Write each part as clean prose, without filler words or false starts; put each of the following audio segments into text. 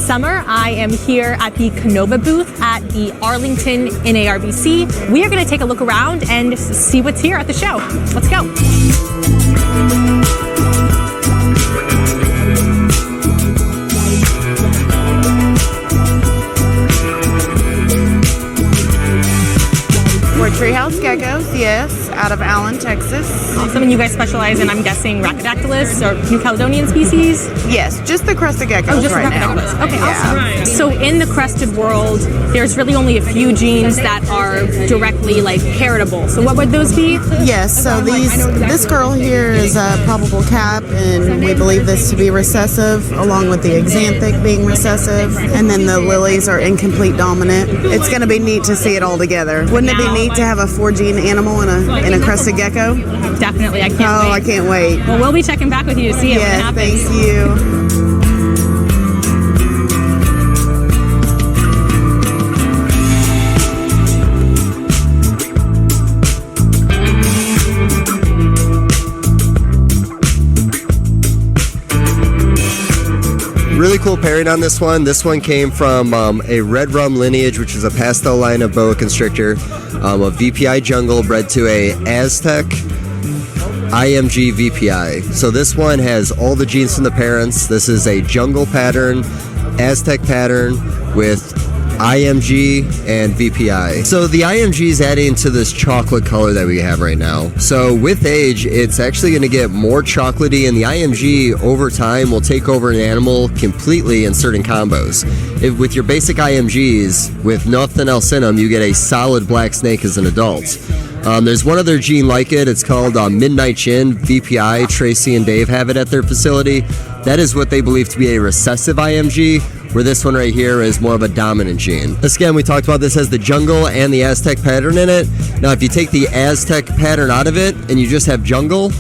summer. I am here at the Canova booth at the Arlington NARBC. We are going to take a look around and see what's here at the show. Let's go. We're treehouse geckos, yes, out of Allen, Texas. Awesome, and you guys specialize in, I'm guessing, Rhacodactylus or New Caledonian species? Yes, just the crested geckos just right now. Okay, yeah. Awesome. So in the crested world, there's really only a few genes that are directly like heritable. So what would those be? Yes, so this girl here is a probable cap, and we believe this to be recessive, along with the axanthic being recessive, and then the lilies are incomplete dominant. It's going to be neat to see it all together. Wouldn't it be neat to have a 4-gene animal in a crested gecko? Definitely, I can't wait. I can't wait. Well, we'll be checking back with you to see it when it happens. Thank you. Really cool pairing on this one. This one came from a red rum lineage, which is a pastel line of boa constrictor, a VPI jungle bred to a Aztec IMG VPI. So this one has all the genes from the parents. This is a jungle pattern, Aztec pattern with IMG and VPI. So the IMG is adding to this chocolate color that we have right now. So with age, it's actually going to get more chocolatey, and the IMG over time will take over an animal completely in certain combos. If with your basic IMGs, with nothing else in them, you get a solid black snake as an adult. There's one other gene like it. It's called Midnight Chin, VPI. Tracy and Dave have it at their facility. That is what they believe to be a recessive IMG, where this one right here is more of a dominant gene. Again, we talked about this as the jungle and the Aztec pattern in it. Now, if you take the Aztec pattern out of it and you just have jungle,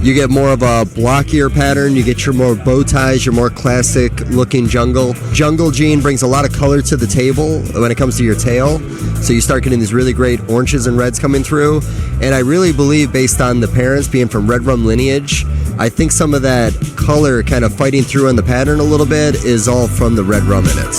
you get more of a blockier pattern. You get your more bow ties, your more classic looking jungle. Jungle gene brings a lot of color to the table when it comes to your tail. So you start getting these really great oranges and reds coming through. And I really believe, based on the parents being from red rum lineage, I think some of that color kind of fighting through on the pattern a little bit is all from the red rum in it.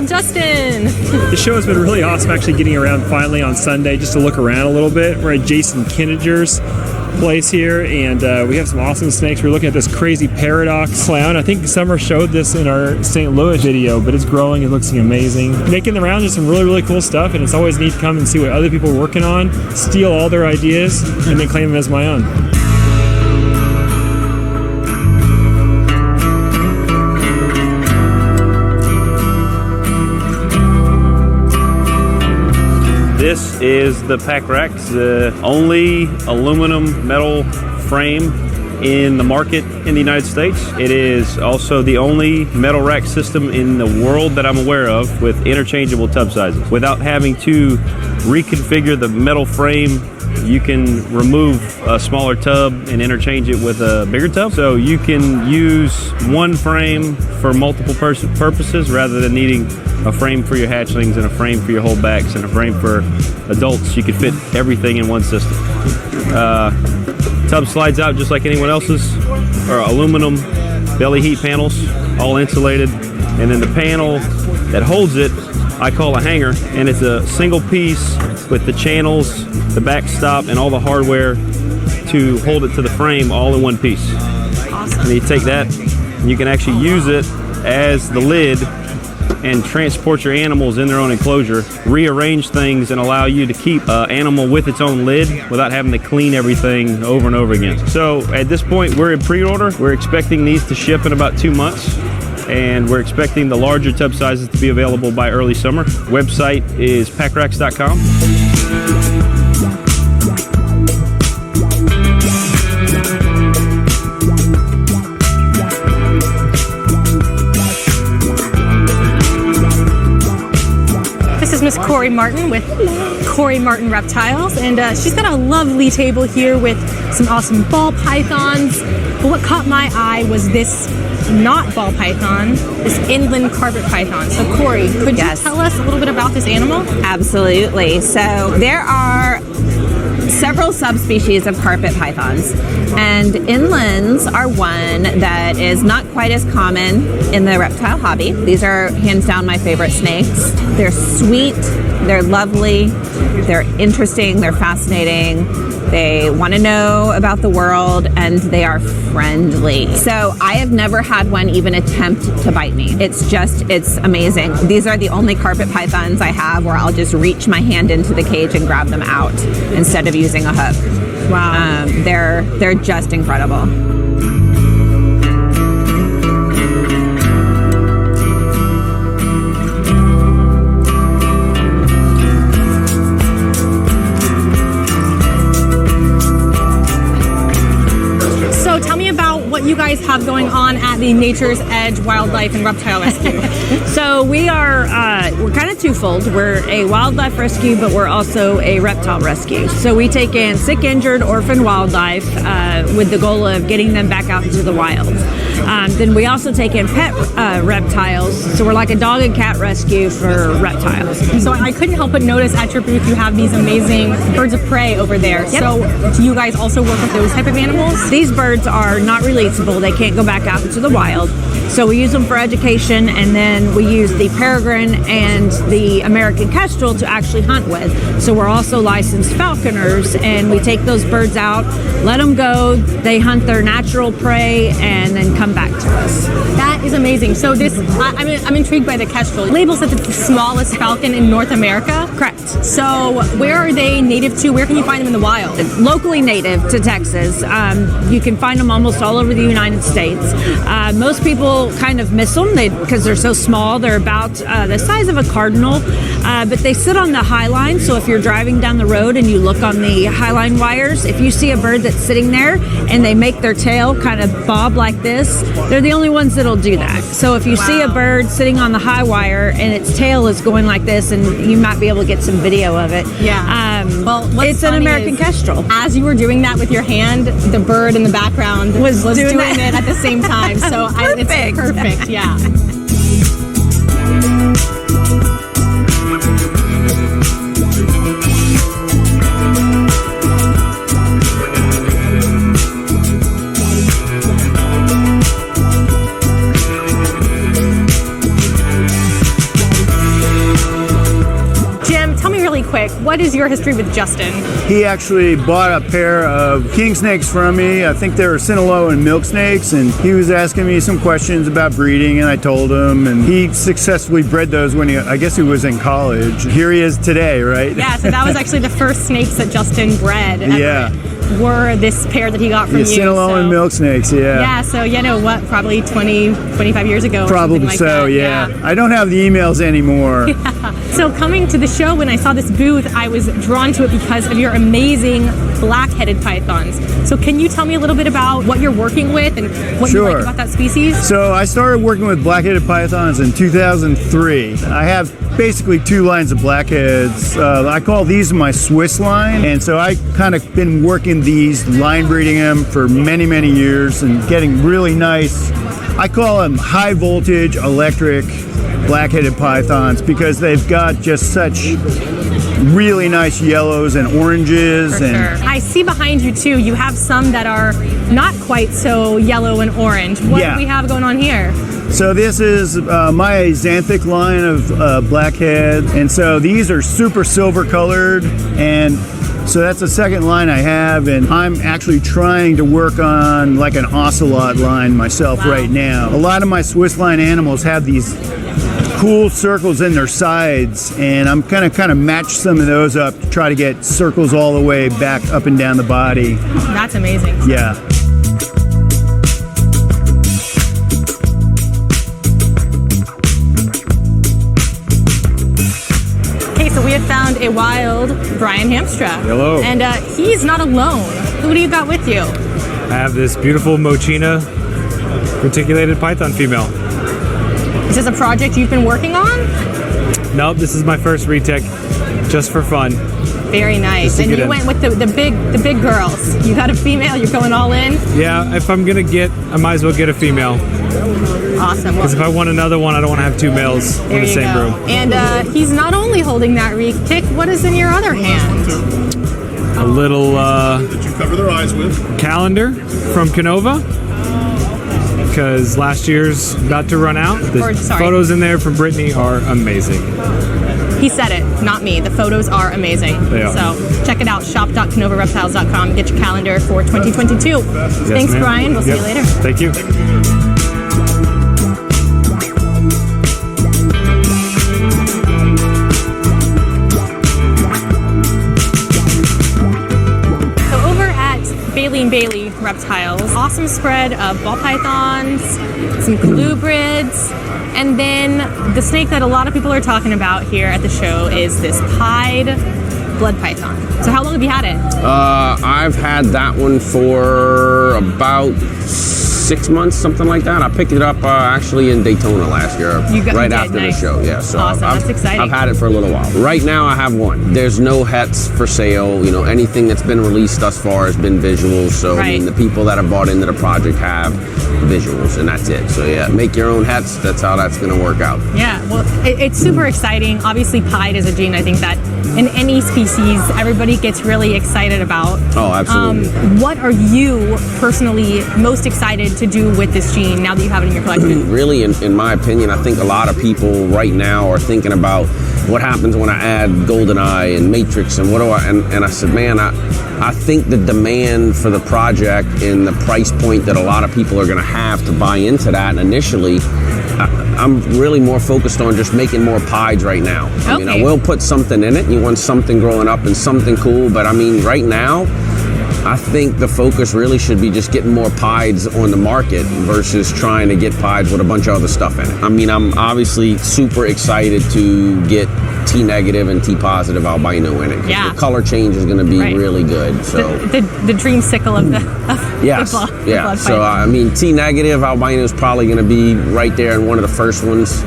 Justin. The show has been really awesome, actually getting around finally on Sunday just to look around a little bit. We're at Jason Kinninger's place here, and we have some awesome snakes. We're looking at this crazy paradox clown. I think Summer showed this in our St. Louis video, but it's growing. It looks amazing. Making the rounds is some really, really cool stuff, and it's always neat to come and see what other people are working on, steal all their ideas, and then claim them as my own. This is the Pack Rex, the only aluminum metal frame in the market in the United States. It is also the only metal rack system in the world that I'm aware of with interchangeable tub sizes. Without having to reconfigure the metal frame, you can remove a smaller tub and interchange it with a bigger tub. So you can use one frame for multiple purposes rather than needing a frame for your hatchlings and a frame for your holdbacks and a frame for adults. You can fit everything in one system. Tub slides out just like anyone else's, or aluminum belly heat panels, all insulated. And then the panel that holds it, I call a hanger, and it's a single piece with the channels, the backstop, and all the hardware to hold it to the frame all in one piece. Awesome. And you take that, and you can actually use it as the lid and transport your animals in their own enclosure, rearrange things, and allow you to keep an animal with its own lid without having to clean everything over and over again. So at this point, we're in pre-order. We're expecting these to ship in about 2 months, and we're expecting the larger tub sizes to be available by early summer. Website is packrax.com. This is Miss Corey Martin with Corey Martin Reptiles, and she's got a lovely table here with some awesome ball pythons, But what caught my eye was this not ball python, this inland carpet python. So Corey, could you tell us a little bit about this animal? Absolutely. So there are several subspecies of carpet pythons, and inlands are one that is not quite as common in the reptile hobby. These are hands down my favorite snakes. They're sweet, they're lovely, they're interesting, they're fascinating. They want to know about the world, and they are friendly. So I have never had one even attempt to bite me. It's amazing. These are the only carpet pythons I have where I'll just reach my hand into the cage and grab them out instead of using a hook. Wow. They're just incredible. What you guys have going on at the Nature's Edge Wildlife and Reptile Rescue. So we're kind of twofold. We're a wildlife rescue, but we're also a reptile rescue. So we take in sick, injured, orphaned wildlife with the goal of getting them back out into the wild. Then we also take in pet reptiles. So we're like a dog and cat rescue for reptiles. So I couldn't help but notice at your booth you have these amazing birds of prey over there. Yep. So do you guys also work with those type of animals? These birds are not releasable. They can't go back out into the wild. So we use them for education, and then we use the peregrine and the American kestrel to actually hunt with. So we're also licensed falconers, and we take those birds out, let them go, they hunt their natural prey, and then come back to us. That is amazing. So this, I'm intrigued by the kestrel. It labels that it's the smallest falcon in North America. Correct. So where are they native to? Where can you find them in the wild? Locally native to Texas. You can find them almost all over the United States. Most people kind of miss them because they're so small. They're about the size of a cardinal, but they sit on the high line. So if you're driving down the road and you look on the high line wires, if you see a bird that's sitting there and they make their tail kind of bob like this, they're the only ones that'll do that. So if you see a bird sitting on the high wire and its tail is going like this, and you might be able to get some video of it. Yeah. Well, it's an American kestrel. As you were doing that with your hand, the bird in the background was doing it at the same time. So it's perfect. Yeah. Quick, what is your history with Justin? He actually bought a pair of king snakes from me. I think they were Sinaloa and milk snakes, and he was asking me some questions about breeding, and I told him, and he successfully bred those when I guess he was in college. Here he is today, right? Yeah, so that was actually the first snakes that Justin bred. Yeah. Were this pair that he got from you. Sinaloa and milk snakes, yeah. Yeah, so you know what, probably 20, 25 years ago. Probably like so, that. yeah. I don't have the emails anymore. Yeah. So coming to the show, when I saw this booth, I was drawn to it because of your amazing black-headed pythons. So can you tell me a little bit about what you're working with and what you like about that species? So I started working with black-headed pythons in 2003. I have basically two lines of blackheads. I call these my Swiss line, and so I kind of been working these, line breeding them for many, many years and getting really nice, I call them high voltage electric black-headed pythons because they've got just such really nice yellows and oranges. For sure. I see behind you too, you have some that are not quite so yellow and orange. What do we have going on here? So this is my xanthic line of blackhead, and so these are super silver colored, and so that's the second line I have, and I'm actually trying to work on like an ocelot line myself right now. A lot of my Swiss line animals have these cool circles in their sides, and I'm gonna kind of match some of those up to try to get circles all the way back up and down the body. That's amazing. Yeah. We have found a wild Brian Hamstra. Hello. And he's not alone. Who do you got with you? I have this beautiful Mochina reticulated python female. Is this a project you've been working on? Nope, this is my first retech, just for fun. Very nice. And you went with the big girls. You got a female, you're going all in? Yeah, if I'm gonna I might as well get a female. Awesome. Because if I want another one, I don't want to have two males in the same room. And he's not only holding that wreath. Tick, what is in your other hand? A little that you cover their eyes with. calendar from Canova. Because last year's about to run out. The photos in there from Brittany are amazing. He said it, not me. The photos are amazing. They are. So check it out, shop.canovareptiles.com. Get your calendar for 2022. Yes, Thanks, ma'am. Brian. We'll see you later. Thank you. Bailey Reptiles. Awesome spread of ball pythons, some colubrids, and then the snake that a lot of people are talking about here at the show is this pied blood python. So how long have you had it? I've had that one for about 6 months, something like that. I picked it up actually in Daytona last year, right after the show. Yeah, so awesome. That's exciting. I've had it for a little while. Right now, I have one. There's no hets for sale. You know, anything that's been released thus far has been visuals. So I mean, the people that have bought into the project have visuals, and that's it. So yeah, make your own hets. That's how that's going to work out. Yeah, well, it's super exciting. Obviously, pied is a gene I think that in any species everybody gets really excited about. Oh, absolutely. What are you personally most excited to do with this gene now that you have it in your collection? Really, in my opinion, I think a lot of people right now are thinking about what happens when I add GoldenEye and Matrix and what do I, and I said, man, I think the demand for the project and the price point that a lot of people are going to have to buy into that initially, I'm really more focused on just making more pieds right now. I mean, I will put something in it. You want something growing up and something cool, but I mean, right now, I think the focus really should be just getting more pieds on the market versus trying to get pieds with a bunch of other stuff in it. I mean, I'm obviously super excited to get T negative and T positive albino in it. Yeah. The color change is going to be really good. So the dreamsicle of the blood so I mean, T negative albino is probably going to be right there in one of the first ones.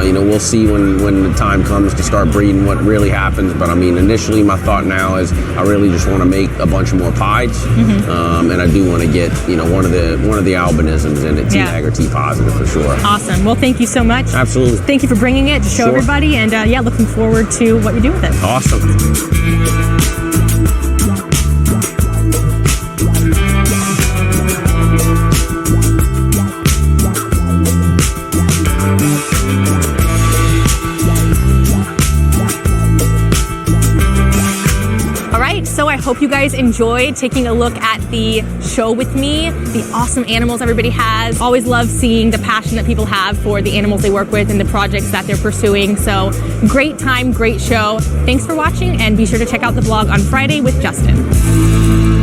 You know, we'll see when the time comes to start breeding what really happens. But I mean, initially my thought now is I really just want to make a bunch more pieds, and I do want to get one of the albinisms in it, T neg or T positive for sure. Awesome. Well, thank you so much. Absolutely. Thank you for bringing it to show everybody, and looking forward to what you do with it. Awesome. So I hope you guys enjoyed taking a look at the show with me, the awesome animals everybody has. Always love seeing the passion that people have for the animals they work with and the projects that they're pursuing. So great time, great show. Thanks for watching, and be sure to check out the vlog on Friday with Justin.